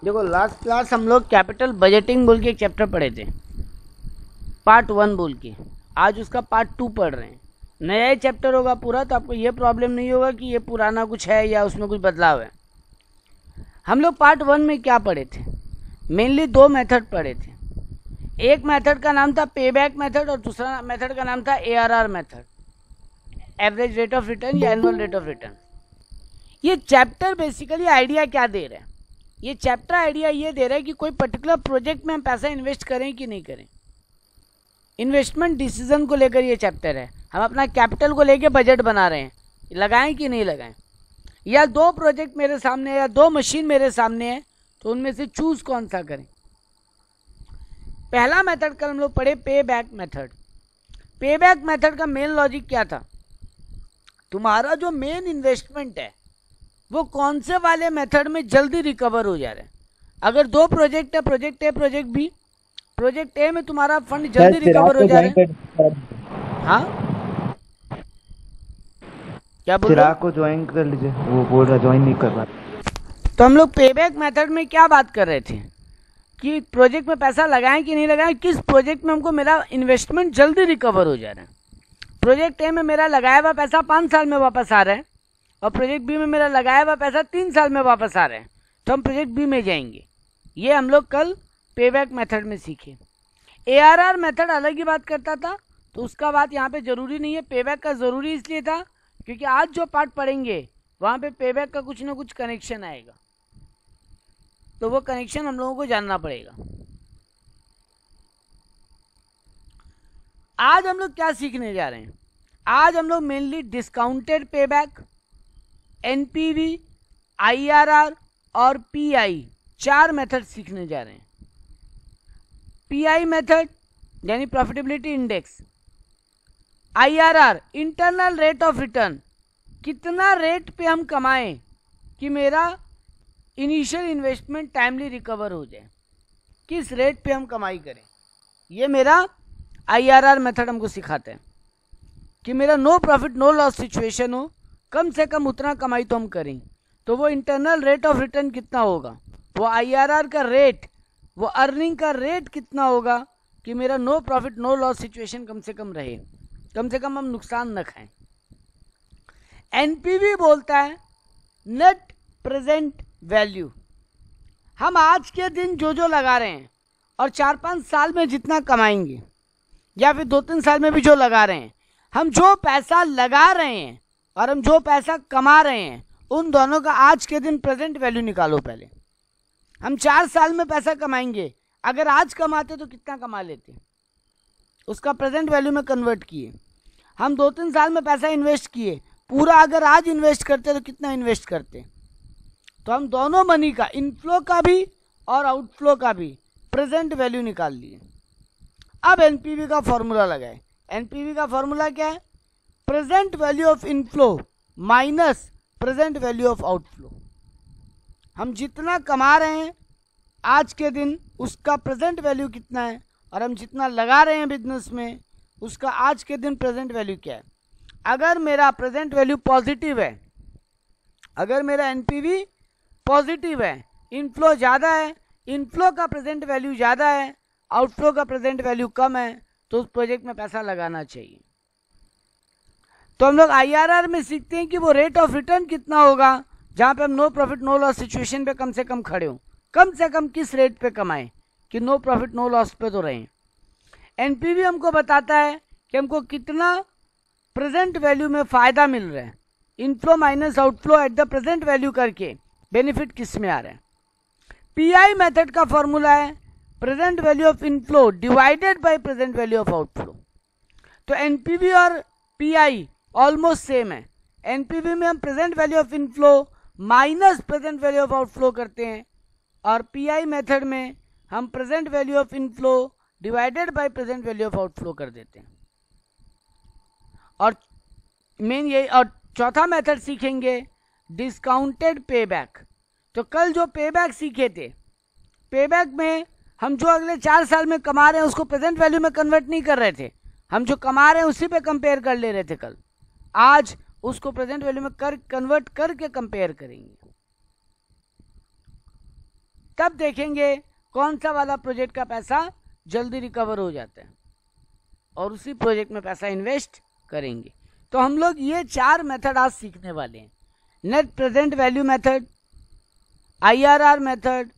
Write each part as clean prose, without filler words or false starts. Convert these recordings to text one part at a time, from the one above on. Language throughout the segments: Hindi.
देखो लास्ट क्लास हम लोग कैपिटल बजटिंग बोल के एक चैप्टर पढ़े थे, पार्ट 1 बोल के। आज उसका पार्ट 2 पढ़ रहे हैं। नया ही चैप्टर होगा पूरा, तो आपको ये प्रॉब्लम नहीं होगा कि ये पुराना कुछ है या उसमें कुछ बदलाव है। हम लोग पार्ट 1 में क्या पढ़े थे? मेनली 2 मेथड पढ़े थे। एक मेथड का नाम था पे बैक मेथड और दूसरा मेथड का नाम था ARR method, average rate of return या एनुअल रेट ऑफ रिटर्न। ये चैप्टर बेसिकली आइडिया क्या दे रहा है? ये चैप्टर आइडिया ये दे रहा है कि कोई पर्टिकुलर प्रोजेक्ट में हम पैसा इन्वेस्ट करें कि नहीं करें। इन्वेस्टमेंट डिसीजन को लेकर ये चैप्टर है। हम अपना कैपिटल को लेकर बजट बना रहे हैं, लगाएं कि नहीं लगाएं, या 2 प्रोजेक्ट मेरे सामने है या 2 मशीन मेरे सामने है, तो उनमें से चूज कौन सा करें। पहला मेथड कल हम लोग पढ़े पे बैक मेथड। पे बैक मेथड का मेन लॉजिक क्या था? तुम्हारा जो मेन इन्वेस्टमेंट है वो कौन से वाले मेथड में जल्दी रिकवर हो जा रहा है। अगर 2 प्रोजेक्ट है, project A project B, project A में तुम्हारा फंड जल्दी रिकवर हो जा रहा है। हाँ क्या बोल रहे हो? को ज्वाइन कर लीजिए, वो बोल रहा ज्वाइन नहीं कर रहा। तो हम लोग पे बैक मेथड में क्या बात कर रहे थे कि प्रोजेक्ट में पैसा लगाएं कि नहीं लगाएं, किस प्रोजेक्ट में हमको मेरा इन्वेस्टमेंट जल्दी रिकवर हो जा रहा है। प्रोजेक्ट ए में मेरा लगाया हुआ पैसा 5 साल में वापस आ रहा है और प्रोजेक्ट बी में मेरा लगाया हुआ पैसा 3 साल में वापस आ रहा है, तो हम प्रोजेक्ट बी में जाएंगे। ये हम लोग कल पे बैक मेथड में सीखे। ARR मेथड अलग ही बात करता था, तो उसका बात यहाँ पे जरूरी नहीं है। पे बैक का जरूरी इसलिए था क्योंकि आज जो पार्ट पढ़ेंगे वहाँ पे पे बैक का कुछ ना कुछ कनेक्शन आएगा, तो वो कनेक्शन हम लोगों को जानना पड़ेगा। आज हम लोग क्या सीखने जा रहे हैं? आज हम लोग mainly discounted pay back, NPV, IRR और PI 4 मेथड सीखने जा रहे हैं। PI मेथड यानी profitability index, IRR internal rate of return, कितना रेट पे हम कमाएं कि मेरा इनिशियल इन्वेस्टमेंट टाइमली रिकवर हो जाए, किस रेट पे हम कमाई करें। ये मेरा IRR मेथड हमको सिखाता है कि मेरा no profit no loss situation हो, कम से कम उतना कमाई तो हम करें। तो वो इंटरनल रेट ऑफ रिटर्न कितना होगा, वो IRR का रेट, वो अर्निंग का रेट कितना होगा कि मेरा no profit no loss situation कम से कम रहे, कम से कम हम नुकसान न खाएं। NPV बोलता है नेट प्रेजेंट वैल्यू। हम आज के दिन जो जो लगा रहे हैं और 4-5 साल में जितना कमाएंगे या फिर 2-3 साल में भी जो लगा रहे हैं, हम जो पैसा लगा रहे हैं और हम जो पैसा कमा रहे हैं, उन दोनों का आज के दिन प्रेजेंट वैल्यू निकालो। पहले हम 4 साल में पैसा कमाएंगे, अगर आज कमाते तो कितना कमा लेते, उसका प्रेजेंट वैल्यू में कन्वर्ट किए। हम 2-3 साल में पैसा इन्वेस्ट किए, पूरा अगर आज इन्वेस्ट करते तो कितना इन्वेस्ट करते। तो हम दोनों मनी का, इनफ्लो का भी और आउटफ्लो का भी प्रेजेंट वैल्यू निकाल लिए। अब NPV का फॉर्मूला लगाए। NPV का फॉर्मूला क्या है? Present value of inflow minus present value of outflow. हम जितना कमा रहे हैं आज के दिन, उसका प्रेजेंट वैल्यू कितना है, और हम जितना लगा रहे हैं बिजनेस में, उसका आज के दिन प्रेजेंट वैल्यू क्या है। अगर मेरा प्रेजेंट वैल्यू पॉजिटिव है, अगर मेरा NPV पॉजिटिव है, इनफ्लो ज़्यादा है, इनफ्लो का प्रेजेंट वैल्यू ज़्यादा है, आउटफ्लो का प्रेजेंट वैल्यू कम है, तो उस प्रोजेक्ट में पैसा लगाना चाहिए। तो हम लोग IRR में सीखते हैं कि वो रेट ऑफ रिटर्न कितना होगा जहाँ पे हम no profit no loss situation पे कम से कम खड़े हों, कम से कम किस रेट पे कमाएं कि नो प्रॉफिट नो लॉस पे तो रहें। NPV हमको बताता है कि हमको कितना प्रेजेंट वैल्यू में फ़ायदा मिल रहा है, inflow minus outflow at the present value करके बेनिफिट किस में आ रहा है। PI मेथड का फॉर्मूला है present value of inflow divided by present value of outflow. तो NPV और PI ऑलमोस्ट सेम है। NPV में हम present value of inflow minus present value of outflow करते हैं, और PI मेथड में हम present value of inflow divided by present value of outflow कर देते हैं। और मेन ये, और चौथा मेथड सीखेंगे डिस्काउंटेड पे बैक। तो कल जो पे बैक सीखे थे, पे बैक में हम जो अगले 4 साल में कमा रहे हैं उसको प्रेजेंट वैल्यू में कन्वर्ट नहीं कर रहे थे, हम जो कमा रहे हैं उसी पे कंपेयर कर ले रहे थे कल। आज उसको प्रेजेंट वैल्यू में कन्वर्ट करके कंपेयर करेंगे। तब देखेंगे कौन सा वाला प्रोजेक्ट का पैसा जल्दी रिकवर हो जाता है और उसी प्रोजेक्ट में पैसा इन्वेस्ट करेंगे। तो हम लोग ये 4 मेथड आज सीखने वाले हैं। Net present value method, IRR method,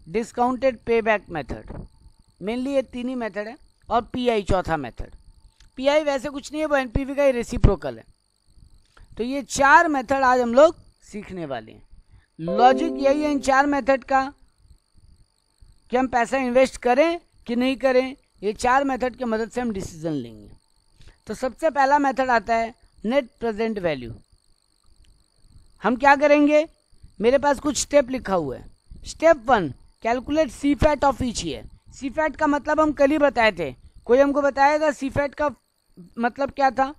discounted payback method, mainly ये 3 ही मेथड है, और PI चौथा मेथड। PI वैसे कुछ नहीं है, वो NPV का ही रेसिप्रोकल है। तो ये 4 मेथड आज हम लोग सीखने वाले हैं। लॉजिक यही है इन 4 मेथड का कि हम पैसा इन्वेस्ट करें कि नहीं करें। ये 4 मेथड की मदद से हम डिसीजन लेंगे। तो सबसे पहला मेथड आता है नेट प्रेजेंट वैल्यू। हम क्या करेंगे, मेरे पास कुछ स्टेप लिखा हुआ है। Step 1, calculate CFAT of each year. CFAT का मतलब हम कल ही बताए थे। कोई हमको बताएगा CFAT का मतलब क्या था?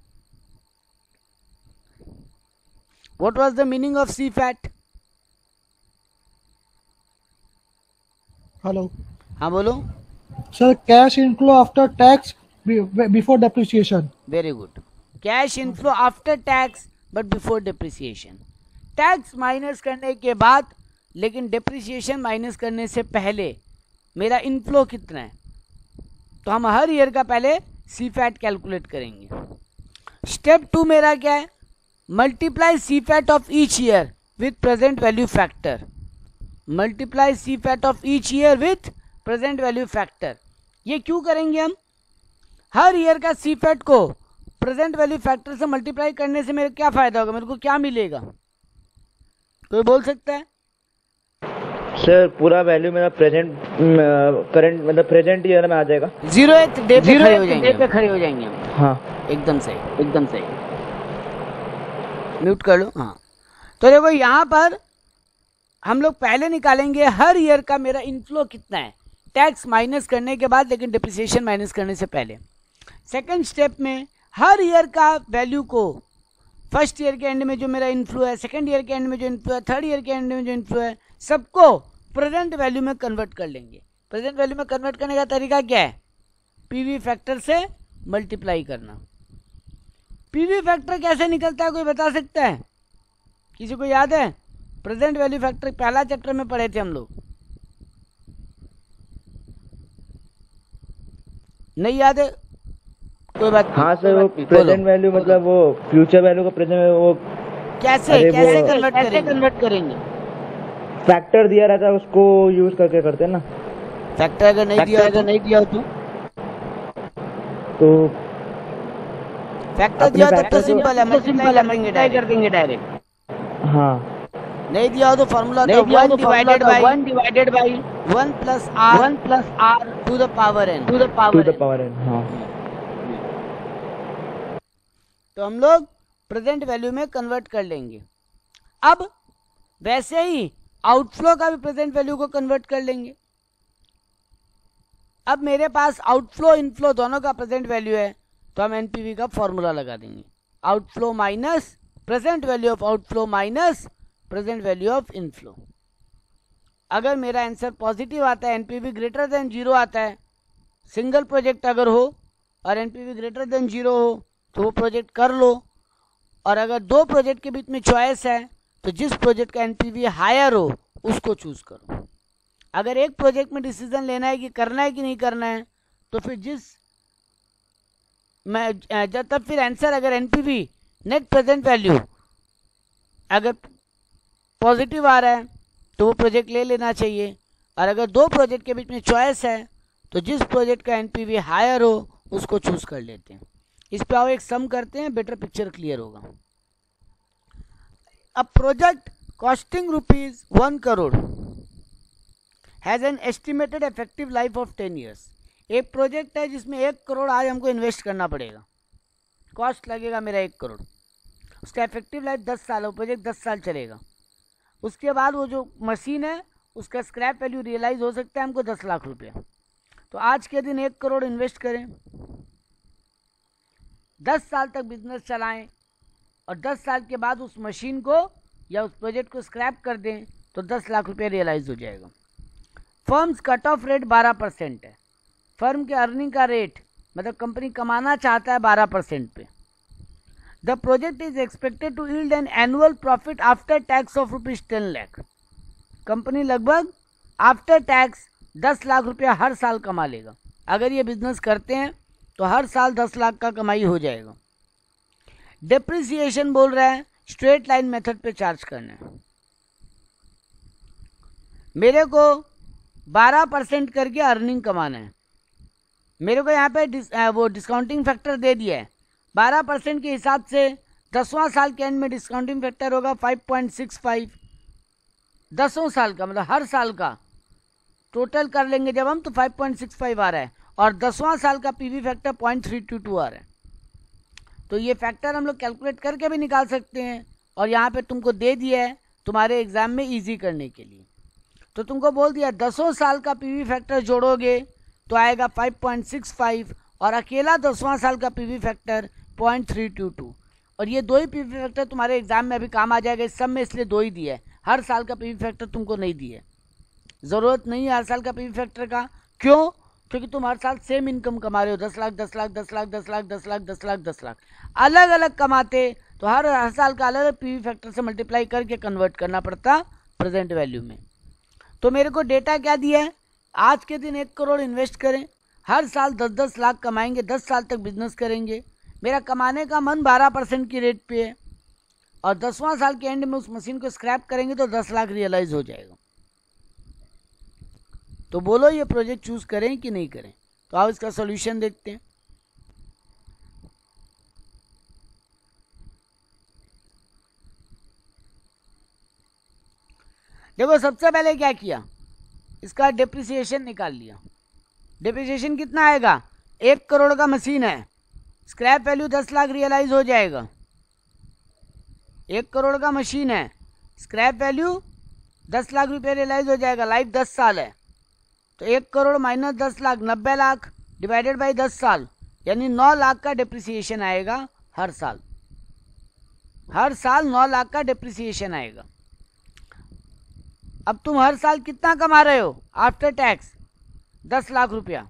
What was the meaning of CFAT? Hello हाँ बोलो। Sir, cash inflow after tax before depreciation. Very good. Cash inflow after tax but before depreciation. Tax minus करने के बाद लेकिन डिप्रिसिएशन माइनस करने से पहले मेरा इनफ्लो कितना है, तो हम हर ईयर का पहले CFAT कैलकुलेट करेंगे। स्टेप 2 मेरा क्या है, multiply CFAT of each year with present value factor. Multiply CFAT of each year with present value factor. ये क्यों करेंगे हम? हर ईयर का CFAT को प्रेजेंट वैल्यू फैक्टर से मल्टीप्लाई करने से मेरे क्या फायदा होगा, मेरे को क्या मिलेगा? कोई बोल सकता है? सर पूरा वैल्यू मेरा प्रेजेंट करंट मतलब प्रेजेंट ईयर में आ जाएगा। 0th डे पे खड़े हो जाएंगे हम। हाँ एकदम सही, एकदम सही। म्यूट कर लो। हाँ, तो देखो यहाँ पर हम लोग पहले निकालेंगे हर ईयर का मेरा इनफ्लो कितना है, टैक्स माइनस करने के बाद लेकिन डिप्रिसिएशन माइनस करने से पहले। सेकंड स्टेप में हर ईयर का वैल्यू को फर्स्ट ईयर के एंड में जो मेरा इनफ्लो है, सेकंड ईयर के एंड में जो इनफ्लो है, थर्ड ईयर के एंड में जो इनफ्लो है, सबको प्रेजेंट वैल्यू में कन्वर्ट कर लेंगे। प्रेजेंट वैल्यू में कन्वर्ट करने का तरीका क्या है? PV फैक्टर से मल्टीप्लाई करना। PV फैक्टर कैसे निकलता है, कोई बता सकता है? किसी को याद है? प्रेजेंट वैल्यू फैक्टर पहला चैप्टर में पढ़े थे हम लोग, नहीं याद है? कोई बात नहीं। हाँ सर, वो प्रेजेंट वैल्यू मतलब वो फ्यूचर वैल्यू का प्रेजेंट वो कैसे कन्वर्ट करेंगे? फैक्टर दिया रहता है उसको यूज करके करते हैं ना। फैक्टर अगर नहीं दिया हो तो फैक्टर दिया हो तो सिंपल है, मल्टीप्लाई कर देंगे डायरेक्ट। हाँ, नहीं दिया हो तो फॉर्मूला होता है 1 divided by 1 plus r to the power n। हाँ, तो हम लोग प्रेजेंट वैल्यू में कन्वर्ट कर लेंगे। अब वैसे ही आउटफ्लो का भी प्रेजेंट वैल्यू को कन्वर्ट कर लेंगे। अब मेरे पास आउटफ्लो इनफ्लो दोनों का प्रेजेंट वैल्यू है, तो हम NPV का फॉर्मूला लगा देंगे। Outflow minus present value of outflow minus present value of inflow. अगर मेरा आंसर पॉजिटिव आता है, NPV ग्रेटर देन 0 आता है, सिंगल प्रोजेक्ट अगर हो और NPV ग्रेटर देन 0 हो तो वो प्रोजेक्ट कर लो। और अगर 2 प्रोजेक्ट के बीच में चॉइस है तो जिस प्रोजेक्ट का NPV हायर हो उसको चूज करो। अगर एक प्रोजेक्ट में डिसीजन लेना है कि करना है कि नहीं करना है, तो फिर तब फिर आंसर अगर NPV नेट प्रेजेंट वैल्यू अगर पॉजिटिव आ रहा है तो वो प्रोजेक्ट ले लेना चाहिए। और अगर 2 प्रोजेक्ट के बीच में चॉइस है तो जिस प्रोजेक्ट का NPV हायर हो उसको चूज कर लेते हैं। इस पे आओ एक सम करते हैं, बेटर पिक्चर क्लियर होगा। अब project costing ₹1 crore has an estimated effective life of 10 years. एक प्रोजेक्ट है जिसमें 1 करोड़ आज हमको इन्वेस्ट करना पड़ेगा, कॉस्ट लगेगा मेरा 1 करोड़, उसका इफेक्टिव लाइफ 10 साल है, प्रोजेक्ट 10 साल चलेगा। उसके बाद वो जो मशीन है उसका स्क्रैप वैल्यू रियलाइज हो सकता है हमको 10 लाख रुपये। तो आज के दिन 1 करोड़ इन्वेस्ट करें, 10 साल तक बिजनेस चलाएं और 10 साल के बाद उस मशीन को या उस प्रोजेक्ट को स्क्रैप कर दें तो 10 लाख रुपये रियलाइज हो जाएगा। फर्म्स कट ऑफ रेट 12% है। फर्म के अर्निंग का रेट मतलब कंपनी कमाना चाहता है 12% पे। The project is expected to yield an annual profit after tax of ₹10 lakh. Company लगभग आफ्टर टैक्स 10 लाख रुपया हर साल कमा लेगा। अगर ये बिजनेस करते हैं तो हर साल 10 लाख का कमाई हो जाएगा। डिप्रिसिएशन बोल रहा है स्ट्रेट लाइन मेथड पे चार्ज करना है। मेरे को 12% करके अर्निंग कमाना है। मेरे को यहाँ पे वो डिस्काउंटिंग फैक्टर दे दिया है 12% के हिसाब से 10वां साल के एंड में डिस्काउंटिंग फैक्टर होगा 5.65। 10 साल का मतलब हर साल का टोटल कर लेंगे जब हम तो 5.65 आ रहा है और 10वां साल का पीवी फैक्टर 0.322 आ रहा है। तो ये फैक्टर हम लोग कैलकुलेट करके भी निकाल सकते हैं और यहाँ पे तुमको दे दिया है तुम्हारे एग्जाम में इजी करने के लिए। तो तुमको बोल दिया 10 साल का पीवी फैक्टर जोड़ोगे तो आएगा 5.65 और अकेला 10वां साल का पीवी फैक्टर 0.322 और ये दो ही पीवी फैक्टर तुम्हारे एग्जाम में अभी काम आ जाएगा। इस सब में इसलिए दो ही दिए है, हर साल का पीवी फैक्टर तुमको नहीं दिए, ज़रूरत नहीं है हर साल का पीवी फैक्टर का। क्यों? क्योंकि तुम हर साल सेम इनकम कमा रहे हो 10 लाख 10 लाख 10 लाख 10 लाख 10 लाख 10 लाख 10 लाख। अलग अलग कमाते तो हर साल का अलग अलग पीवी फैक्टर से मल्टीप्लाई करके कन्वर्ट करना पड़ता प्रेजेंट वैल्यू में। तो मेरे को डेटा क्या दिया है, आज के दिन 1 करोड़ इन्वेस्ट करें, हर साल 10-10 लाख कमाएंगे, 10 साल तक बिजनेस करेंगे। मेरा कमाने का मन 12% की रेट पे है और 10वां साल के एंड में उस मशीन को स्क्रैप करेंगे तो 10 लाख रियलाइज हो जाएगा। तो बोलो ये प्रोजेक्ट चूज करें कि नहीं करें। तो आओ इसका सॉल्यूशन देखते हैं। देखो सबसे पहले क्या किया, इसका डिप्रिसिएशन निकाल लिया। डिप्रिसिएशन कितना आएगा, 1 करोड़ का मशीन है, स्क्रैप वैल्यू 10 लाख रियलाइज हो जाएगा। 1 करोड़ का मशीन है, स्क्रैप वैल्यू 10 लाख रुपये रियलाइज हो जाएगा। लाइफ 10 साल है तो 1 crore minus 10 lakh 90 lakh divided by 10 साल यानी 9 लाख का डिप्रिसिएशन आएगा हर साल। हर साल 9 लाख का डिप्रिसिएशन आएगा। अब तुम हर साल कितना कमा रहे हो आफ्टर टैक्स, 10 लाख रुपया।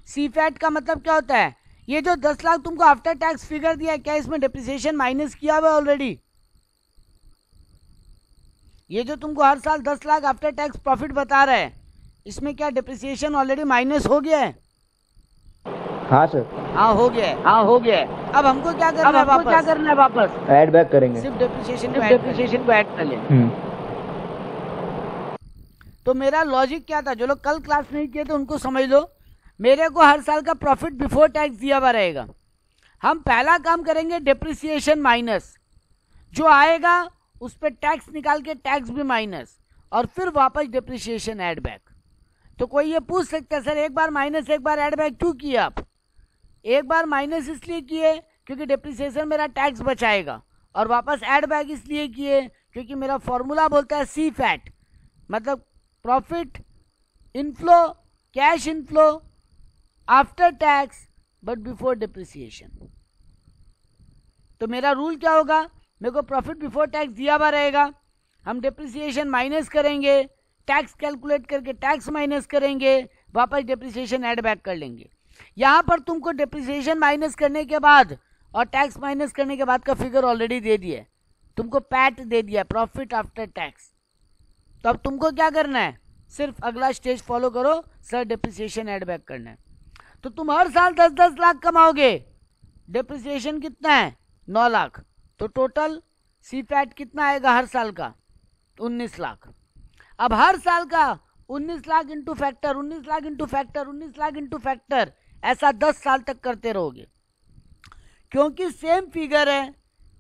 सी फैट का मतलब क्या होता है, ये जो 10 लाख तुमको आफ्टर टैक्स फिगर दिया है क्या इसमें डिप्रिसिएशन माइनस किया हुआ है ऑलरेडी? ये जो तुमको हर साल 10 लाख आफ्टर टैक्स प्रॉफिट बता रहा है इसमें क्या डिप्रिसिएशन ऑलरेडी माइनस हो गया है? हाँ सर, हाँ हो गया है, हाँ हो गया है। अब हमको क्या करना है वापस? क्या करना है वापस? ऐड बैक करेंगे, सिर्फ डिप्रिसिएशन को ऐड कर लें। तो मेरा लॉजिक क्या था, जो लोग कल क्लास नहीं किए थे उनको समझ लो। मेरे को हर साल का प्रॉफिट बिफोर टैक्स दिया हुआ रहेगा। हम पहला काम करेंगे डिप्रिसिएशन माइनस, जो आएगा उस पर टैक्स निकाल के टैक्स भी माइनस और फिर वापस डिप्रिसिएशन ऐड बैक। तो कोई ये पूछ सकता है सर एक बार माइनस एक बार ऐड बैक क्यों किया आप? एक बार माइनस इसलिए किए क्योंकि डिप्रिसिएशन मेरा टैक्स बचाएगा और वापस ऐड बैक इसलिए किए क्योंकि मेरा फॉर्मूला बोलता है सी फैट, मतलब profit inflow, cash inflow after tax but before depreciation. तो मेरा रूल क्या होगा, मेरे को प्रॉफिट बिफोर टैक्स दिया हुआ रहेगा, हम डिप्रिसिएशन माइनस करेंगे, टैक्स कैलकुलेट करके टैक्स माइनस करेंगे, वापस डिप्रिसिएशन ऐड बैक कर लेंगे। यहाँ पर तुमको डिप्रिसिएशन माइनस करने के बाद और टैक्स माइनस करने के बाद का फिगर ऑलरेडी दे दिया है, तुमको पैट दे दिया प्रॉफिट आफ्टर टैक्स। तो अब तुमको क्या करना है, सिर्फ अगला स्टेज फॉलो करो, सर डिप्रिसिएशन ऐड बैक करना है। तो तुम हर साल 10-10 लाख कमाओगे, डिप्रिसिएशन कितना है 9 लाख, तो टोटल सी फैट कितना आएगा हर साल का 19 लाख। अब हर साल का 19 lakh into factor, 19 lakh into factor, 19 lakh into factor, ऐसा 10 साल तक करते रहोगे। क्योंकि सेम फिगर है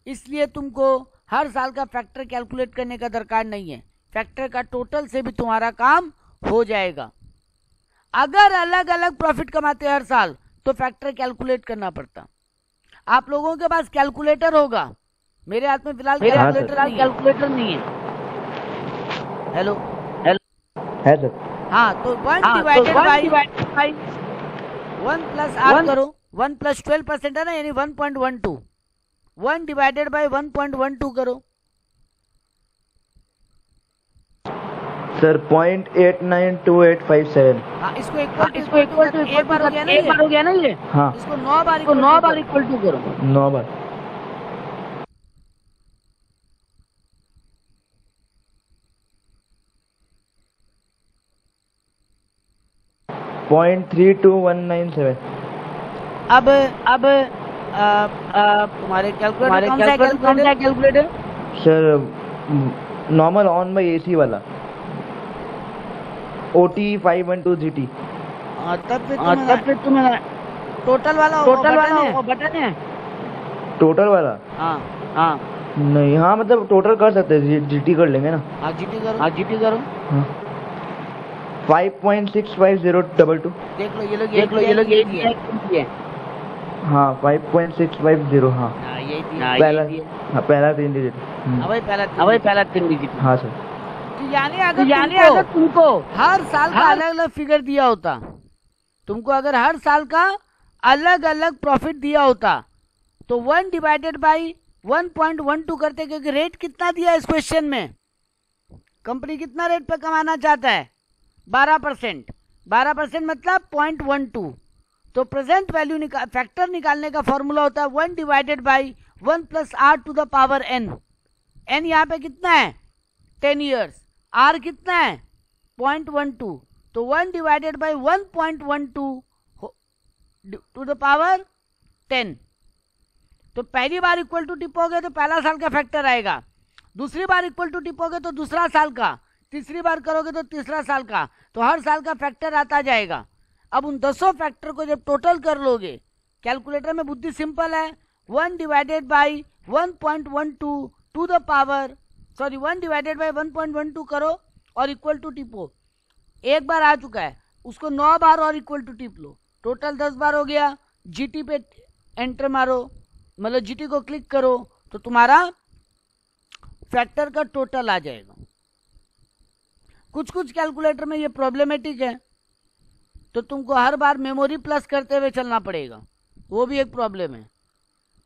इसलिए तुमको हर साल का फैक्टर कैलकुलेट करने का दरकार नहीं है, फैक्टर का टोटल से भी तुम्हारा काम हो जाएगा। अगर अलग अलग प्रॉफिट कमाते हर साल तो फैक्टर कैलकुलेट करना पड़ता। आप लोगों के पास कैलकुलेटर होगा, मेरे हाथ में फिलहाल कैलकुलेटर नहीं है। हेलो है सर। हाँ तो 1 डिवाइडेड बाई 1 प्लस आर करो, 1 प्लस 12% है ना, यानी 1.12, 1 डिवाइडेड बाई 1.12 करो। सर 0.892857। हाँ इसको इक्वल टू एक बार हो गया ना ये। हाँ इसको 9 बार इक्वल टू करो, 9 बार। 0.32197। अब तुम्हारे कैलकुलेटर कौन सा calculator? Sir normal on by AC वाला OT 512 GT। तब फिर तुम्हें टोटल वाला बटन है। टोटल वाला? हाँ नहीं, हाँ मतलब टोटल कर सकते हैं, GT कर लेंगे ना। हाँ GT करो। हाँ 5.65022। देख लो ये लोग यही दिए। हाँ 5.650। हाँ पहला 3 डिजिट। पहला 3 डिजिट। हाँ सर। तो यानी अगर तुमको हर साल का अलग अलग फिगर दिया होता, तुमको अगर हर साल का अलग अलग प्रॉफिट दिया होता तो 1 डिवाइडेड बाई 1.12 करते, क्योंकि रेट कितना दिया है इस क्वेश्चन में, कंपनी कितना रेट पे कमाना चाहता है? 12%। 12% मतलब 0.12। तो प्रेजेंट वैल्यू फैक्टर निकालने का फॉर्मूला होता है 1 divided by 1 plus R to the power n। n यहाँ पे कितना है? 10 ईयर्स। r कितना है? 0.12। तो 1 divided by 1.12 to the power 10। तो पहली बार इक्वल टू टिपोगे तो पहला साल का फैक्टर आएगा, दूसरी बार इक्वल टू टिपोगे तो दूसरा साल का, तीसरी बार करोगे तो तीसरा साल का, तो हर साल का फैक्टर आता जाएगा। अब उन 10 फैक्टर को जब टोटल कर लोगे, कैलकुलेटर में बुद्धि सिंपल है, 1 divided by 1.12 to the power 1 divided by 1.12 करो और इक्वल टू टिपो। एक बार आ चुका है, उसको 9 बार और इक्वल टू टिप लो, टोटल 10 बार हो गया। GT पे एंटर मारो, मतलब GT को क्लिक करो तो तुम्हारा फैक्टर का टोटल आ जाएगा। कुछ कैलकुलेटर में ये प्रॉब्लमेटिक है, तो तुमको हर बार मेमोरी प्लस करते हुए चलना पड़ेगा, वो भी एक प्रॉब्लम है।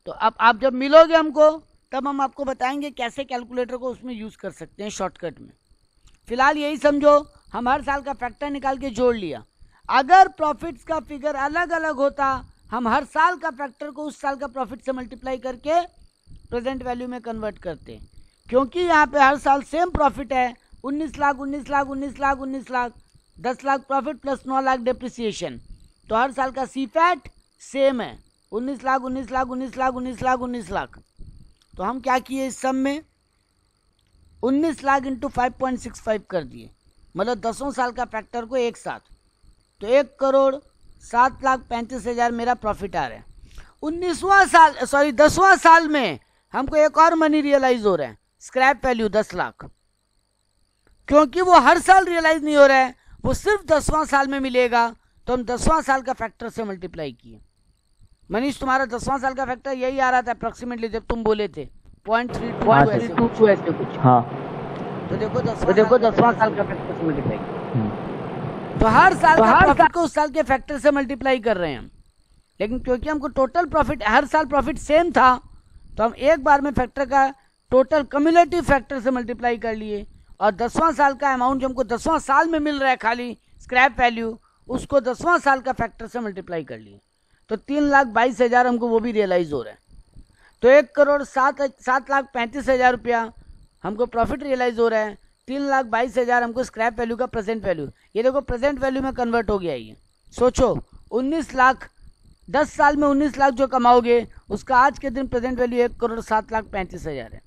तो अब आप जब मिलोगे हमको तब हम आपको बताएंगे कैसे कैलकुलेटर को उसमें यूज़ कर सकते हैं शॉर्टकट में। फिलहाल यही समझो, हम हर साल का फैक्टर निकाल के जोड़ लिया। अगर प्रॉफिट्स का फिगर अलग अलग होता, हम हर साल का फैक्टर को उस साल का प्रॉफिट से मल्टीप्लाई करके प्रेजेंट वैल्यू में कन्वर्ट करते हैं। क्योंकि यहाँ पे हर साल सेम प्रॉफिट है, 19 lakh 19 lakh 19 lakh 19 lakh, 10 lakh profit plus 9 lakh depreciation, तो हर साल का CFAT सेम है, 19 लाख 19 लाख 19 लाख 19 लाख 19 लाख। तो हम क्या किए, इस सम में 19 लाख इंटू 5.65 कर दिए, मतलब 10 साल का फैक्टर को एक साथ, तो 1,07,35,000 मेरा प्रॉफिट आ रहा है। 10वां साल में हमको एक और मनी रियलाइज हो रहा है, स्क्रैप वैल्यू 10 लाख, क्योंकि वो हर साल रियलाइज नहीं हो रहा है, वो सिर्फ 10वां साल में मिलेगा। तो हम 10वां साल का फैक्टर से मल्टीप्लाई किए। मनीष, तुम्हारा 10वां साल का फैक्टर यही आ रहा था अप्रोक्सीमेटली जब तुम बोले थे 0.32 ऐसे कुछ। हाँ तो देखो 10वां साल का फैक्टर से मल्टीप्लाई, तो हर साल का प्रॉफिट को उस साल के फैक्टर से मल्टीप्लाई कर रहे हैं हम। लेकिन क्योंकि हमको टोटल प्रॉफिट, हर साल प्रॉफिट सेम था, तो हम एक बार में फैक्टर का टोटल कम्युलेटिव फैक्टर से मल्टीप्लाई कर लिए, और 10वां साल का अमाउंट जो हमको 10वां साल में मिल रहा है खाली स्क्रैप वैल्यू, उसको 10वां साल का फैक्टर से मल्टीप्लाई कर लिए। तो 3,22,000 हमको वो भी रियलाइज हो रहा है। तो 1,07,35,000 रुपया हमको प्रॉफिट रियलाइज हो रहा है, 3,22,000 हमको स्क्रैप वैल्यू का प्रेजेंट वैल्यू, ये देखो प्रेजेंट वैल्यू में कन्वर्ट हो गया। ये सोचो 19 लाख, 10 साल में 19 लाख जो कमाओगे उसका आज के दिन प्रेजेंट वैल्यू 1,07,35,000 है।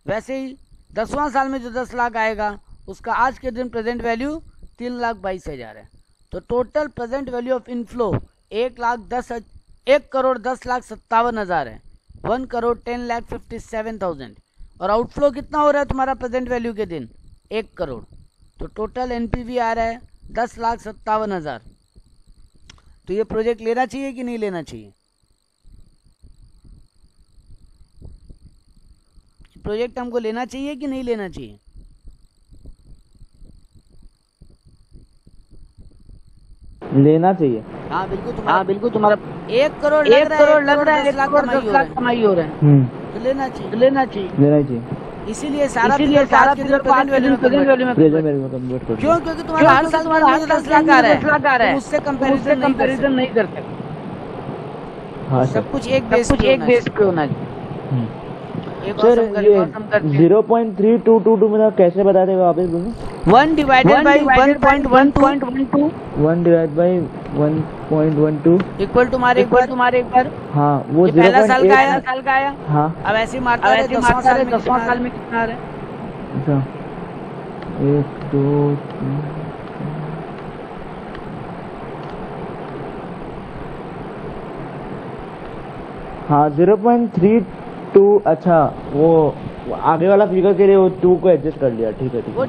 वैसे ही 10वां साल में जो 10 लाख आएगा उसका आज के दिन प्रेजेंट वैल्यू 3,22,000 है। तो total present value of inflow 1,10,57,000 है, 1,10,57,000। और आउटफ्लो कितना हो रहा है तुम्हारा प्रेजेंट वैल्यू के दिन? 1 करोड़। तो टोटल NPV आ रहा है 10,57,000। तो ये प्रोजेक्ट लेना चाहिए कि नहीं लेना चाहिए? प्रोजेक्ट हमको लेना चाहिए कि नहीं लेना चाहिए? लेना चाहिए। हाँ बिल्कुल तुम्हारा 1 करोड़ लग रहा है, 10 लाख कमाई हो रहा है, तो लेना चाहिए। इसीलिए सारा प्रेजेंट वैल्यू में कन्वर्ट करो। क्यों? क्योंकि तुम्हारा हर साल 10 लाख आ रहा है, उससे कंपैरिजन नहीं कर सकते। सब कुछ एक बेस पे होना चाहिए। सर ये 0.3222 मेरा कैसे बता देगा वापस बोलो? 1 divided by 1.12 1 divide by 1.12 equal to तुम्हारे एक बार हाँ वो ये पहला साल का 0.8 आया हाँ अब ऐसे ही मारता है 10वां साल में कितना आ रहा है? अच्छा 1 2 3 हाँ 0.32 अच्छा वो आगे वाला फिगर के लिए वो 2 को एडजस्ट कर लिया। ठीक है वो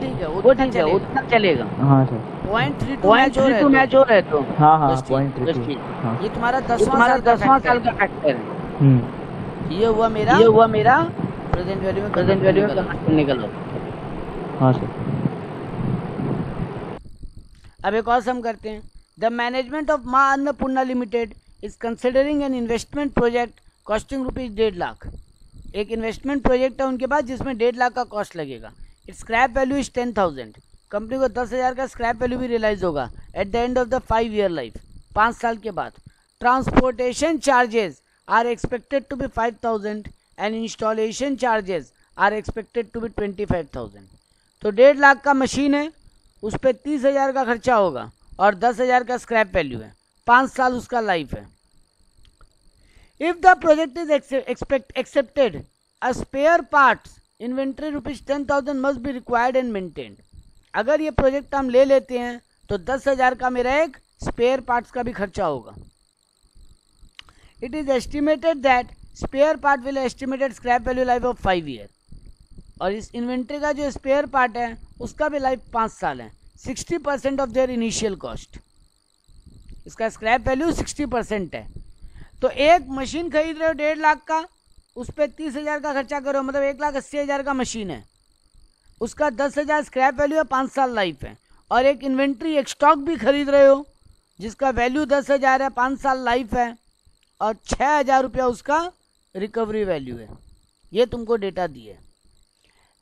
ठीक है उतना चलेगा। हाँ सर 0.32 मैच हो रहा है तो हाँ हाँ बस ठीक, 0.32 हाँ ये तुम्हारा 10वां साल का फैक्टर है। ये हुआ मेरा प्रेजेंट वैल्यू में कहाँ निकल हाँ सर। अब एक और सम करते हैं। द मैनेजमेंट ऑफ माँ Annapurna limited is considering an investment project costing rupees 1.5 lakh. एक इन्वेस्टमेंट प्रोजेक्ट है उनके पास जिसमें 1.5 लाख का कॉस्ट लगेगा। It scrap value is 10,000। Company को 10,000 का स्क्रैप वैल्यू भी रियलाइज होगा at the end of the 5 year life, 5 साल के बाद। Transportation charges are expected to be 5,000 and installation charges are expected to be 25,000। तो 1.5 लाख का मशीन है, उस पर 30,000 का खर्चा होगा और 10,000 का स्क्रैप वैल्यू है, 5 साल उसका लाइफ है। If the project is accepted a spare parts inventory rupees 10,000 must be required and maintained. अगर ये प्रोजेक्ट हम ले लेते हैं तो 10,000 का मेरा एक स्पेयर पार्ट्स का भी खर्चा होगा। It is estimated that spare part will estimated scrap value life of 5 year. और इस इन्वेंट्री का जो स्पेयर पार्ट है उसका भी लाइफ 5 साल है। 60% ऑफ देयर इनिशियल कॉस्ट, इसका स्क्रैप वैल्यू 60% है। तो एक मशीन खरीद रहे हो 1.5 लाख का, उस पर 30,000 का खर्चा करो, मतलब 1,80,000 का मशीन है, उसका 10,000 स्क्रैप वैल्यू है, 5 साल लाइफ है। और एक इन्वेंट्री एक स्टॉक भी खरीद रहे हो जिसका वैल्यू 10,000 है, 5 साल लाइफ है और 6,000 रुपया उसका रिकवरी वैल्यू है। ये तुमको डेटा दिए।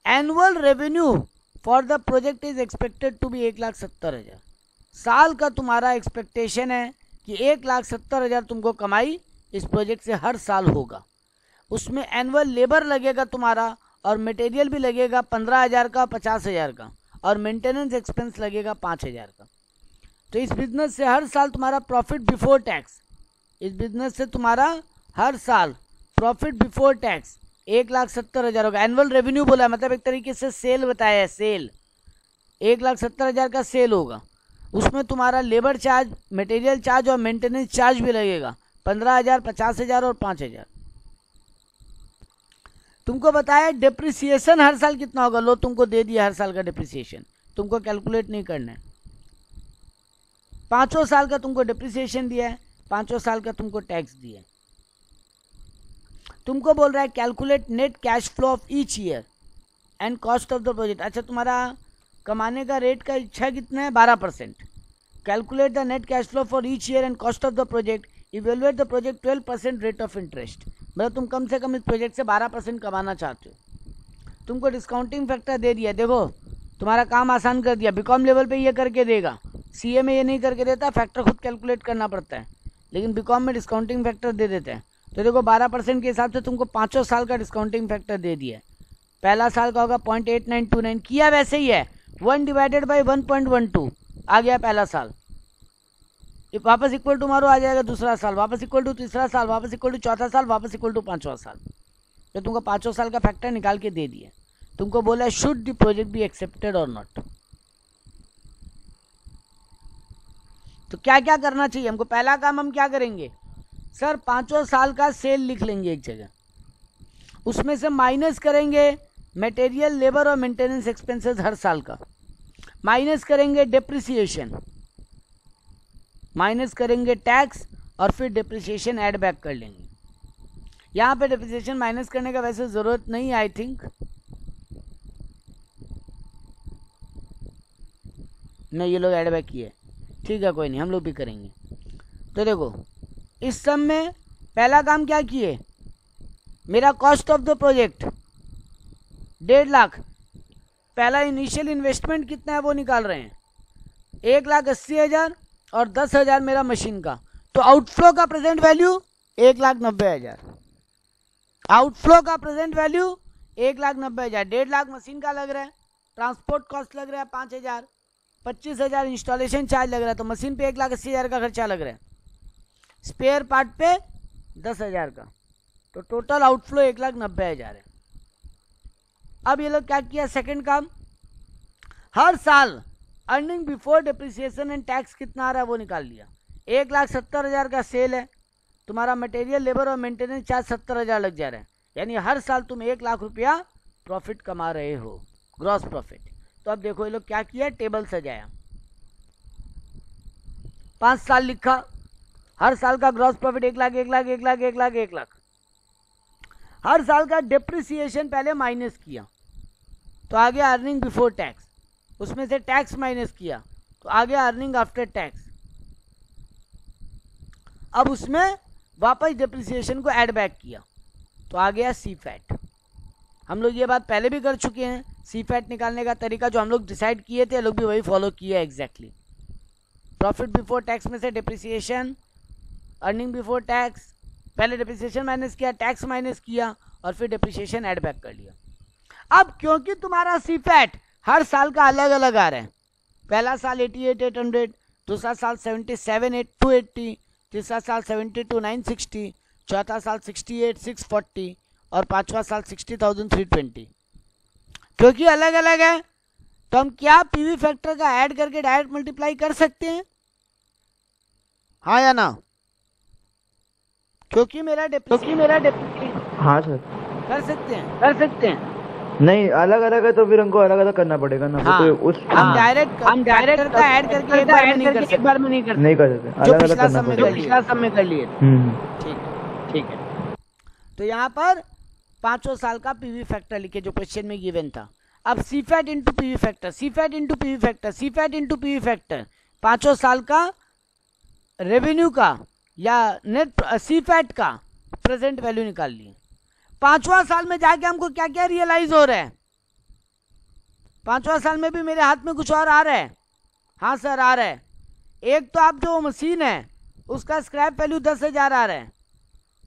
Annual revenue for the project is expected to be 1,70,000। साल का तुम्हारा एक्सपेक्टेशन है कि 1,70,000 तुमको कमाई इस प्रोजेक्ट से हर साल होगा। उसमें एनुअल लेबर लगेगा तुम्हारा और मटेरियल भी लगेगा 15,000 का, 50,000 का, और मेंटेनेंस एक्सपेंस लगेगा 5,000 का। तो इस बिजनेस से हर साल तुम्हारा प्रॉफिट बिफोर टैक्स, इस बिजनेस से तुम्हारा हर साल प्रॉफिट बिफोर टैक्स 1,70,000 होगा। एनुअल रेवेन्यू बोला है, मतलब एक तरीके से सेल बताया है, सेल 1,70,000 का सेल होगा। उसमें तुम्हारा लेबर चार्ज, मटेरियल चार्ज और मेंटेनेंस चार्ज भी लगेगा 15,000, 50,000 और 5,000। तुमको बताया डिप्रिसिएशन हर साल कितना होगा, लो तुमको दे दिया हर साल का डिप्रिसिएशन, तुमको कैलकुलेट नहीं करना है। 5 साल का तुमको डिप्रिसिएशन दिया है, 5 साल का तुमको टैक्स दिया है। तुमको बोल रहा है calculate net cash flow of each year and cost of the project. अच्छा, तुम्हारा कमाने का रेट का इच्छा कितना है, 12%। Calculate the net cash flow for each year and cost of the project, evaluate the project 12% rate of interest. मतलब तुम कम से कम इस प्रोजेक्ट से 12% कमाना चाहते हो। तुमको डिस्काउंटिंग फैक्टर दे दिया, देखो तुम्हारा काम आसान कर दिया। बीकॉम लेवल पे ये करके देगा, सीए में ये नहीं करके देता, फैक्टर खुद कैलकुलेट करना पड़ता है, लेकिन बीकॉम में डिस्काउंटिंग फैक्टर दे देते हैं। तो देखो 12% के हिसाब से तुमको 5 साल का डिस्काउंटिंग फैक्टर दे दिया। पहला साल का होगा 0.8929, किया वैसे ही है, 1 डिवाइडेड बाई 1.12 आ गया पहला साल। ये वापस इक्वल टू मारो, आ जाएगा दूसरा साल, वापस इक्वल टू तीसरा साल, वापस इक्वल टू चौथा साल, वापस इक्वल टू 5वां साल। तो तुमको 5 साल का फैक्टर निकाल के दे दिया। तुमको बोला should the project be accepted और नॉट। तो क्या क्या करना चाहिए हमको? पहला काम हम क्या करेंगे सर, 5 साल का सेल लिख लेंगे एक जगह, उसमें से माइनस करेंगे मटेरियल, लेबर और मेंटेनेंस एक्सपेंसेस हर साल का, माइनस करेंगे डेप्रिसिएशन, माइनस करेंगे टैक्स और फिर डेप्रिसिएशन ऐड बैक कर लेंगे। यहाँ पे डेप्रिसिएशन माइनस करने का वैसे ज़रूरत नहीं है, आई थिंक नहीं, ये लोग ऐड बैक किए, ठीक है कोई नहीं, हम लोग भी करेंगे। तो देखो इस सब में पहला काम क्या किए, मेरा cost of the project 1.5 lakh, पहला इनिशियल इन्वेस्टमेंट कितना है वो निकाल रहे हैं, 1,80,000 और 10,000 मेरा मशीन का। तो आउटफ्लो का प्रेजेंट वैल्यू 1,90,000, आउटफ्लो का प्रेजेंट वैल्यू 1,90,000, 1,50,000 मशीन का लग रहा है, ट्रांसपोर्ट कॉस्ट लग रहा है 5,000, 25,000 इंस्टॉलेशन चार्ज लग रहा है, तो मशीन पे 1,80,000 का खर्चा लग रहा है, स्पेयर पार्ट पे 10,000 का, तो टोटल आउटफ्लो 1,90,000 है। अब ये लोग क्या किया, सेकंड काम, हर साल earning before depreciation and tax कितना आ रहा है वो निकाल लिया। 1,70,000 का सेल है, तुम्हारा मटेरियल लेबर और मेंटेनेंस चार्ज 70,000 लग जा रहा है, यानी हर साल तुम 1,00,000 रुपया प्रॉफिट कमा रहे हो, ग्रॉस प्रॉफिट। तो अब देखो ये लोग क्या किया, टेबल सजाया, 5 साल लिखा, हर साल का ग्रॉस प्रॉफिट 1,00,000 1,00,000 1,00,000 1,00,000 1,00,000, हर साल का डिप्रिसिएशन पहले माइनस किया तो आ गया अर्निंग बिफोर टैक्स, उसमें से टैक्स माइनस किया तो आ गया अर्निंग आफ्टर टैक्स। अब उसमें वापस डिप्रिसिएशन को ऐड बैक किया तो आ गया सी फैट। हम लोग ये बात पहले भी कर चुके हैं, सी फैट निकालने का तरीका जो हम लोग डिसाइड किए थे, लोग भी वही फॉलो किए एग्जैक्टली। प्रॉफिट बिफोर टैक्स में से डिप्रिसिएशन, अर्निंग बिफोर टैक्स, पहले डिप्रिसिएशन माइनस किया, टैक्स माइनस किया और फिर डिप्रिसिएशन ऐड बैक कर लिया। अब क्योंकि तुम्हारा सी फैट हर साल का अलग अलग आ रहा है, पहला साल 88,800, दूसरा साल 77,280, तीसरा साल 72,960, चौथा साल 68,640 और पांचवा साल 60,320, क्योंकि अलग अलग है तो हम क्या पीवी फैक्टर का ऐड करके डायरेक्ट मल्टीप्लाई कर सकते हैं, हाँ या ना? क्योंकि मेरा हाँ सर कर सकते हैं नहीं, अलग अलग है तो फिर हमको अलग अलग करना पड़ेगा ना। हाँ, तो उस हम डायरेक्ट का ऐड करके एक बार में नहीं कर सकते, नहीं कर सकते, जो अलग अलग पिछला करना पड़ेगा। सब में कर लिए। ठीक है। तो यहाँ पर 5 साल का पीवी फैक्टर लिखे जो क्वेश्चन में गिवन था। अब सी फैट इंटू पीवी फैक्टर, सी फैट इंटू पीवी फैक्टर, सी फैट इंटू पीवी फैक्टर, 5 साल का रेवेन्यू का या नेट सी फैट का प्रेजेंट वैल्यू निकाल लिए। 5वां साल में जाके हमको क्या क्या रियलाइज हो रहा है, 5वां साल में भी मेरे हाथ में कुछ और आ रहा है, हाँ सर आ रहा है। एक तो आप जो मशीन है उसका स्क्रैप वैल्यू 10,000 आ रहा है,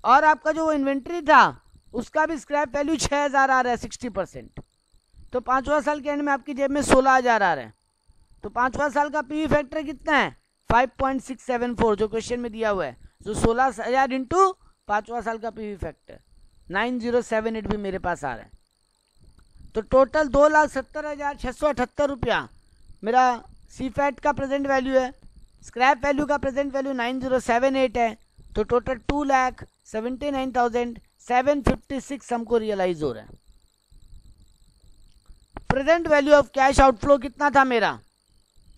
और आपका जो इन्वेंट्री था उसका भी स्क्रैप वैल्यू 6,000 आ रहा है 60%। तो 5वां साल के एंड में आपकी जेब में 16,000 आ रहा है। तो 5वां साल का पीवी फैक्टर कितना है, 5.674 जो क्वेश्चन में दिया हुआ है। जो 16,000 इंटू 5वां साल का पीवी फैक्टर 9078 भी मेरे पास आ रहा है। तो टोटल 2,70,678 रुपया मेरा सी फैट का प्रेजेंट वैल्यू है, स्क्रैप वैल्यू का प्रेजेंट वैल्यू 9078 है, तो टोटल 2,79,756 हमको रियलाइज हो रहा है। Present value of cash outflow कितना था मेरा,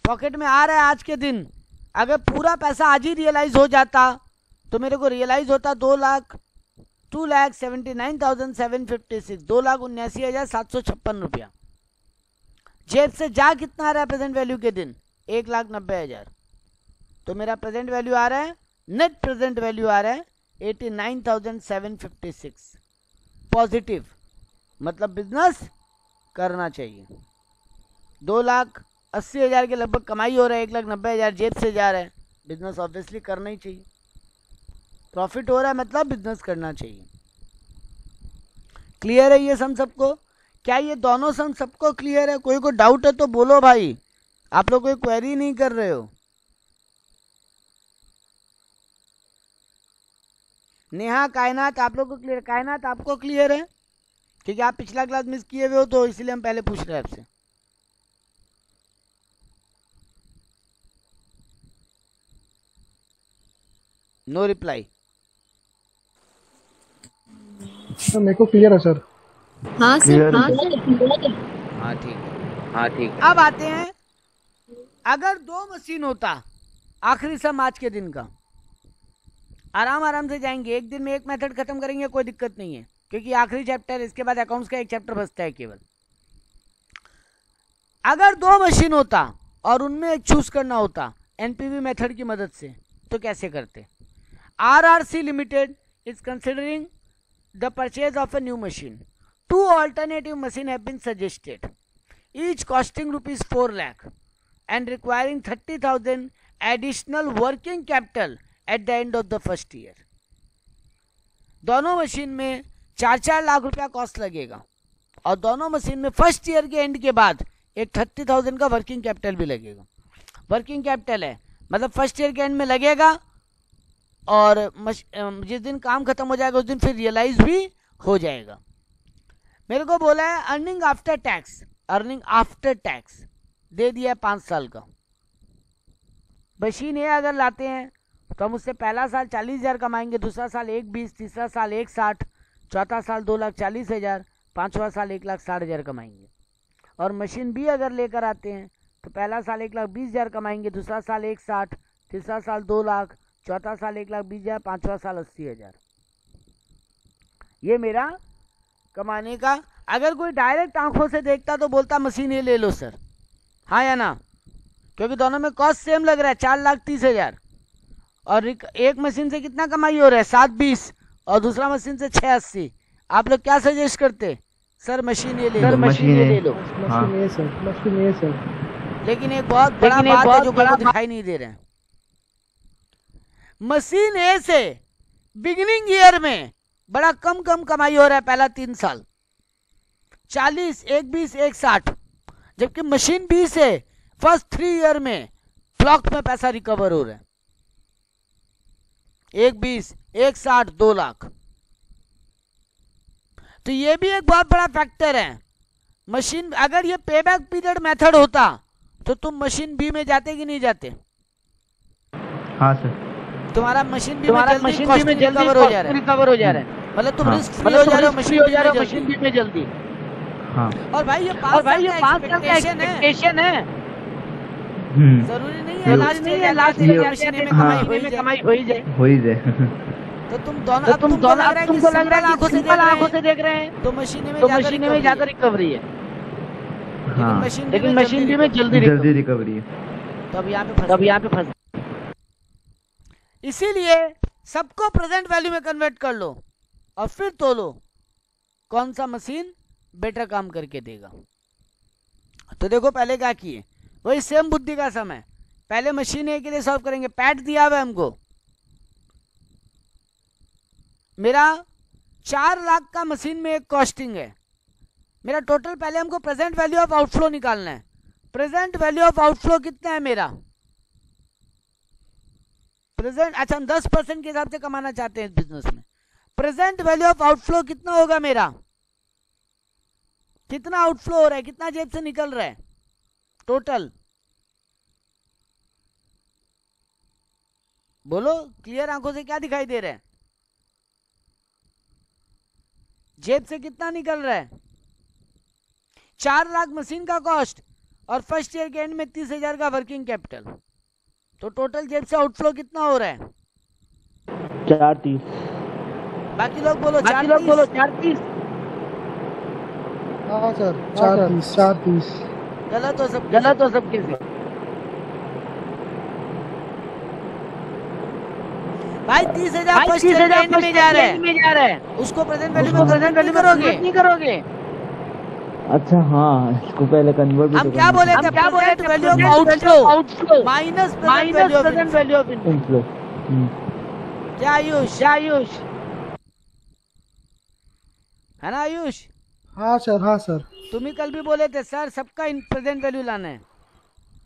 पॉकेट में आ रहा है आज के दिन, अगर पूरा पैसा आज ही रियलाइज हो जाता तो मेरे को रियलाइज होता 2,79,756, 2,79,756 रुपया। जेब से जा कितना आ रहा है प्रेजेंट वैल्यू के दिन, 1,90,000। तो मेरा प्रेजेंट वैल्यू आ रहा है, नेट प्रेजेंट वैल्यू आ रहा है 89,756 पॉजिटिव, मतलब बिजनेस करना चाहिए। 2,80,000 के लगभग कमाई हो रहा है, 1,90,000 जेब से जा रहा है, बिजनेस ऑब्वियसली करना ही चाहिए। प्रॉफिट हो रहा है मतलब बिजनेस करना चाहिए। क्लियर है ये सम सबको? क्या ये दोनों सम सबको क्लियर है? कोई को डाउट है तो बोलो भाई, आप लोग कोई क्वेरी नहीं कर रहे हो। नेहा, कायनात आप लोग को क्लियर? कायनात आपको क्लियर है? क्योंकि आप पिछला क्लास मिस किए हुए हो तो इसलिए हम पहले पूछ रहे हैं आपसे। No reply. सर मेरे को क्लियर है सर। हाँ सर, हाँ सर। हाँ ठीक है। अब आते हैं, अगर 2 मशीन होता, आखिरी सम आज के दिन का, आराम से जाएंगे, एक दिन में एक मेथड खत्म करेंगे, कोई दिक्कत नहीं है, क्योंकि आखिरी चैप्टर, इसके बाद अकाउंट्स का एक चैप्टर बचता है केवल। अगर 2 मशीन होता और उनमें एक चूज करना होता एनपीवी मेथड की मदद से, तो कैसे करते? RRC Limited is considering the purchase of a new machine. 2 alternative machines have been suggested, each costing rupees 4 lakh and requiring 30,000 additional working capital at the end of the first year. दोनों मशीन में 4-4 लाख रुपया कॉस्ट लगेगा, और दोनों मशीन में फर्स्ट ईयर के एंड के बाद एक 30,000 का वर्किंग कैपिटल भी लगेगा। वर्किंग कैपिटल है मतलब फर्स्ट ईयर के एंड में लगेगा और जिस दिन काम खत्म हो जाएगा उस दिन फिर रियलाइज भी हो जाएगा। मेरे को बोला है earning after tax, earning after tax दे दिया है 5 साल का। मशीन ये अगर लाते हैं तो हम उससे पहला साल 40,000 कमाएंगे, दूसरा साल 1,20,000, तीसरा साल 1,60,000, चौथा साल 2,40,000, पांचवा साल 1,60,000 कमाएंगे। और मशीन भी अगर लेकर आते हैं तो पहला साल 1,20,000 कमाएंगे, दूसरा साल 1,60,000, तीसरा साल 2 लाख, चौथा साल 1,20,000, पांचवा साल 80,000। ये मेरा कमाने का। अगर कोई डायरेक्ट आंखों से देखता तो बोलता मशीन ये ले लो सर, हाँ या ना, क्योंकि दोनों में कॉस्ट सेम लग रहा है 4,30,000। और एक मशीन से कितना कमाई हो रहा है 7,20 और दूसरा मशीन से 6,80। आप लोग क्या सजेस्ट करते? सर मशीन ये ले लो, मशीन ये ले लो। मशीन ए सर, मशीन ए सर। लेकिन एक बहुत बड़ा बात है जो बड़ा दिखाई नहीं दे रहे हैं। मशीन ए से बिगिनिंग ईयर में बड़ा कम कमाई हो रहा है पहला 3 साल, 40, 1,20, 1,60, जबकि मशीन बी से फर्स्ट 3 ईयर में ब्लॉक में पैसा रिकवर हो रहा है, 1,20, 1,60, 2 लाख। तो ये भी एक बहुत बड़ा फैक्टर है। मशीन अगर ये पेबैक पीरियड मेथड होता तो तुम मशीन बी में जाते कि नहीं जाते? हाँ सर। तुम्हारा मशीन बी में जल्दी रिकवर हो जा रहा है, मतलब तुम रिस्क फ्री हो जा रहे हो मशीन बी में जल्दी। हाँ। और भाई ये 5 साल का एक्सपेक्टेशन है, जरूरी नहीं है लास्ट ईयर मशीन में कमाई हो ही जाए। तो तुम दोनों तुमको लग रहा है कि सिंपल आंखों से देख रहे हैं तो मशीन में ज्यादा रिकवरी है। हाँ। लेकिन मशीन बी में जल्दी रिकवरी है। तो अब यहाँ पे फंस। इसीलिए सबको प्रेजेंट वैल्यू में कन्वर्ट कर लो और फिर तोलो कौन सा मशीन बेटर काम करके देगा। तो देखो पहले क्या किए, वही सेम बुद्धि का समय। पहले मशीन ए के लिए सॉल्व करेंगे। पैट दिया हुआ है हमको, मेरा 4 लाख का मशीन में एक कॉस्टिंग है। मेरा टोटल पहले हमको प्रेजेंट वैल्यू ऑफ आउटफ्लो निकालना है। प्रेजेंट वैल्यू ऑफ आउटफ्लो कितना है मेरा? प्रेजेंट, अच्छा हम 10% के हिसाब से कमाना चाहते हैं इस बिजनेस में। प्रेजेंट वैल्यू ऑफ आउटफ्लो कितना होगा मेरा? कितना आउटफ्लो हो रहा है, कितना जेब से निकल रहा है टोटल? बोलो क्लियर आंखों से क्या दिखाई दे रहा है? जेब से कितना निकल रहा है? 4 लाख मशीन का कॉस्ट और फर्स्ट ईयर के एंड में 30,000 का वर्किंग कैपिटल। तो टोटल जेब से आउटफ्लो कितना हो रहा है? 4,30। बाकी लोग बोलो 4,30। हाँ सर 4,30। गलत हो सबके से। भाई 30,000 फर्स्ट ईयर के एंड में जा रहा है, उसको प्रेजेंट वैल्यू में नहीं करोगे। अच्छा हाँ, इसको पहले कन्वर्ट। हम क्या बोले थे? Present value of outflow minus present value of inflow. क्या आयुष है ना आयुष? हाँ सर। तुम ही कल भी बोले थे सर सबका प्रेजेंट वैल्यू लाना है।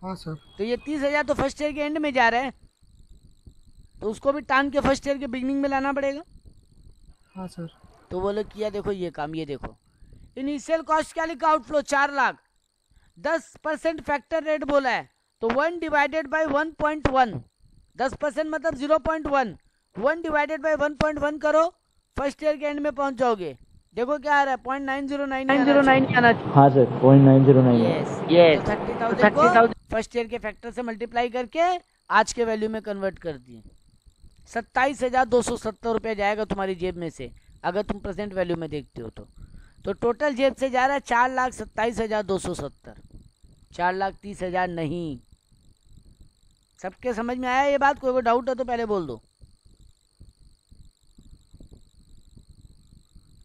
हाँ सर। तो ये 30,000 तो फर्स्ट ईयर के एंड में जा रहा है, तो उसको भी टान के फर्स्ट ईयर के बिगनिंग में लाना पड़ेगा। हाँ सर। तो बोले किया, देखो ये काम, ये देखो इनिशियल कॉस्ट क्या लिखा? आउटफ्लो 4 लाख, 10% फैक्टर रेट बोला है, तो 1 डिवाइडेड बाय 1.1, 10% मतलब 0.1, 1 डिवाइडेड बाय 1.1 करो, फर्स्ट ईयर के एंड में पहुंच जाओगे। देखो क्या आ रहा है, 0.909 आना। हाँ सर 0.909। यस 30,000 फर्स्ट ईयर के फैक्टर से मल्टीप्लाई करके आज के वैल्यू में कन्वर्ट कर दिए। 27,270 रुपये जाएगा तुम्हारी जेब में से अगर तुम प्रेजेंट वैल्यू में देखते हो तो टोटल जेब से जा रहा है 4,27,270, 4,30,000 नहीं। सबके समझ में आया ये बात? कोई डाउट है तो पहले बोल दो।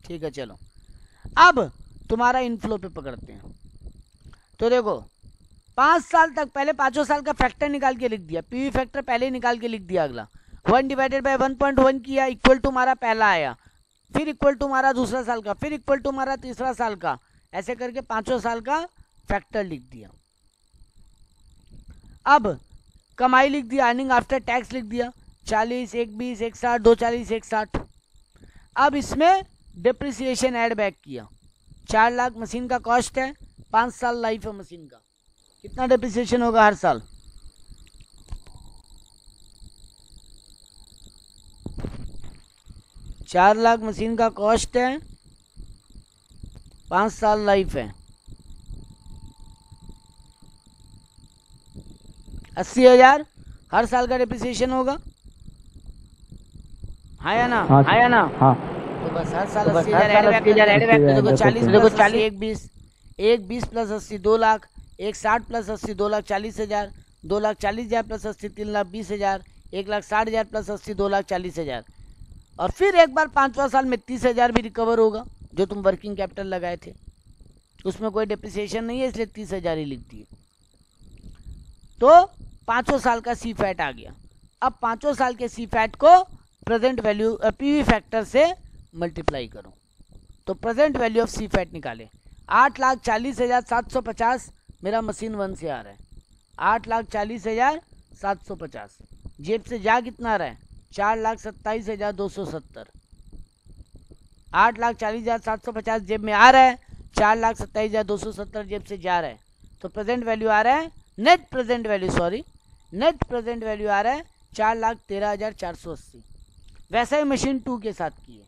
ठीक है चलो, अब तुम्हारा इनफ्लो पे पकड़ते हैं। तो देखो 5 साल तक, पहले 5 साल का फैक्टर निकाल के लिख दिया, पीवी फैक्टर पहले ही निकाल के लिख दिया। अगला 1 डिवाइडेड बाय 1.1 किया, इक्वल टू हमारा पहला आया, फिर इक्वल टू हमारा दूसरा साल का, फिर इक्वल टू हमारा तीसरा साल का, ऐसे करके 5 साल का फैक्टर लिख दिया। अब कमाई लिख दिया, अर्निंग आफ्टर टैक्स लिख दिया, 40, 1 20, 1 60, 2 40, 1 60। अब इसमें डिप्रिसिएशन ऐड बैक किया। 4 लाख मशीन का कॉस्ट है, 5 साल लाइफ है मशीन का, कितना डिप्रिसिएशन होगा हर साल? चार लाख मशीन का कॉस्ट है, 5 साल लाइफ है, 80,000 हर साल का डिप्रिसिएशन होगा, हाँ या ना? हाँ हाँ या ना? हाँ तो बस हर साल 80,000 ऐड बैक कर दो। देखो 40 देखो 40 1 20, 1 20 plus 80 2 lakh, 1 60 plus 80 2 lakh 40,000, 2 lakh 40,000 plus 80 3 lakh 20,000, 1 lakh 60,000 plus 80 2 lakh 40,000। और फिर एक बार 5वां साल में 30,000 भी रिकवर होगा जो तुम वर्किंग कैपिटल लगाए थे, उसमें कोई डिप्रिसिएशन नहीं है इसलिए 30,000 ही लिख दिए। तो 5 साल का सी फैट आ गया। अब 5 साल के सी फैट को प्रेजेंट वैल्यू पीवी फैक्टर से मल्टीप्लाई करो तो present value of C FAT निकाले। 8,40,750 मेरा मशीन 1 से आ रहा है, 8,40,750। जेब से जा कितना आ रहा है? 4,27,270। 8,40,750 जेब में आ रहा है, 4,27,270 जेब से जा रहा है। तो प्रेजेंट वैल्यू आ रहा है, नेट प्रेजेंट वैल्यू आ रहा है 4,13,480। वैसा ही मशीन 2 के साथ किए।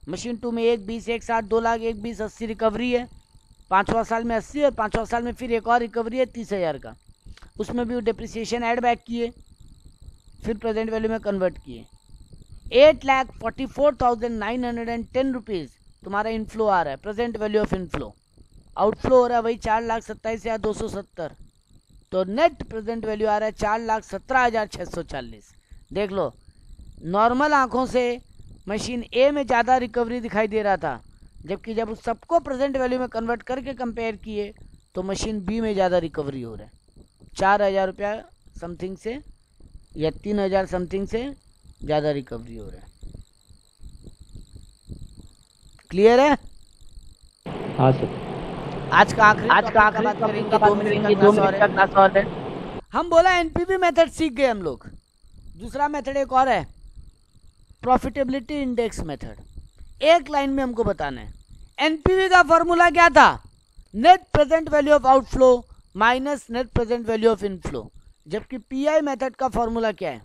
मशीन 2 में 1 20 1 60 2 लाख 1 20 80 रिकवरी है, 5वां साल में 80 और 5वां साल में फिर एक और रिकवरी है 30,000 का, उसमें भी डिप्रिसिएशन ऐड बैक किए, फिर प्रेजेंट वैल्यू में कन्वर्ट किए। 8,44,910 रुपीज़ तुम्हारा इनफ्लो आ रहा है, present value of inflow. Outflow हो रहा है वही 4,27,270। तो नेट प्रेजेंट वैल्यू आ रहा है 4,17,640। देख लो, नॉर्मल आंखों से मशीन ए में ज़्यादा रिकवरी दिखाई दे रहा था, जबकि जब उस सबको प्रेजेंट वैल्यू में कन्वर्ट करके कंपेयर किए तो मशीन बी में ज़्यादा रिकवरी हो रहा है, 4,000 रुपया समथिंग से या 3,000 समथिंग से ज़्यादा रिकवरी हो रहा है। क्लियर है? हाँ सर। आज का आखिरी बात करेंगे, 2 मिनट का क्लास और है। हम बोला एनपीवी मेथड सीख गए हम लोग। दूसरा मेथड एक और है, प्रॉफिटेबिलिटी इंडेक्स मेथड। एक लाइन में हमको बताना है एनपीवी का फॉर्मूला क्या था? Net present value of outflow minus net present value of inflow. जबकि पीआई मेथड का फॉर्मूला क्या है?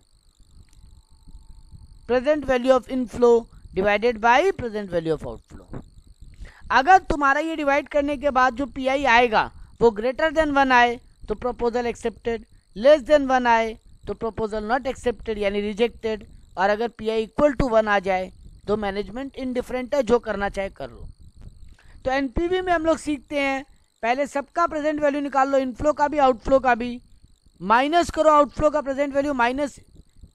Present value of inflow divided by present value of outflow. अगर तुम्हारा ये डिवाइड करने के बाद जो पीआई आएगा वो ग्रेटर देन 1 आए तो प्रपोजल एक्सेप्टेड, लेस देन 1 आए तो प्रपोजल नॉट एक्सेप्टेड यानी रिजेक्टेड, और अगर पीआई इक्वल टू 1 आ जाए तो मैनेजमेंट इनडिफरेंट है, जो करना चाहे कर लो। तो एनपीवी में हम लोग सीखते हैं, पहले सबका प्रेजेंट वैल्यू निकाल लो, इनफ्लो का भी आउटफ्लो का भी, माइनस करो आउटफ्लो का प्रेजेंट वैल्यू माइनस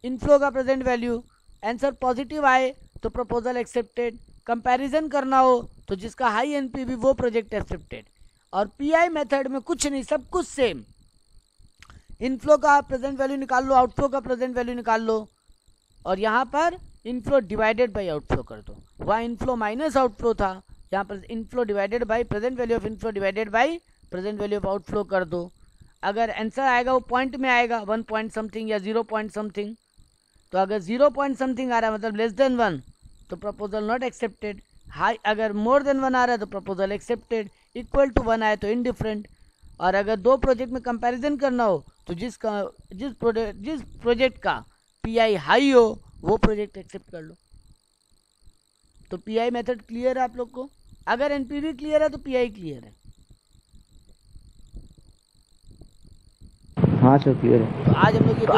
इनफ्लो का प्रेजेंट वैल्यू, आंसर पॉजिटिव आए तो प्रपोजल एक्सेप्टेड, कंपैरिजन करना हो तो जिसका हाई एनपीवी वो प्रोजेक्ट एक्सेप्टेड। और पीआई मेथड में कुछ नहीं, सब कुछ सेम, इनफ्लो का प्रेजेंट वैल्यू निकाल लो, आउटफ्लो का प्रेजेंट वैल्यू निकाल लो, और यहाँ पर इनफ्लो डिवाइडेड बाय आउटफ्लो कर दो। वहाँ इनफ्लो माइनस आउटफ्लो था, यहाँ पर inflow divided by present value of inflow divided by present value of outflow कर दो। अगर आंसर आएगा वो पॉइंट में आएगा, 1 पॉइंट समथिंग या 0 पॉइंट समथिंग। तो अगर 0 पॉइंट समथिंग आ रहा है मतलब लेस देन 1 तो प्रपोजल नॉट एक्सेप्टेड, हाई अगर मोर देन 1 आ रहा है तो प्रपोजल एक्सेप्टेड, इक्वल टू 1 आए तो इनडिफरेंट। और अगर दो प्रोजेक्ट में कंपैरिजन करना हो तो जिस प्रोजेक्ट का पीआई हाई हो वो प्रोजेक्ट एक्सेप्ट कर लो। तो पीआई मेथड क्लियर है आप लोग को? अगर एनपीवी क्लियर है तो पीआई क्लियर है। हाँ सर क्लियर है। तो आज हम लोग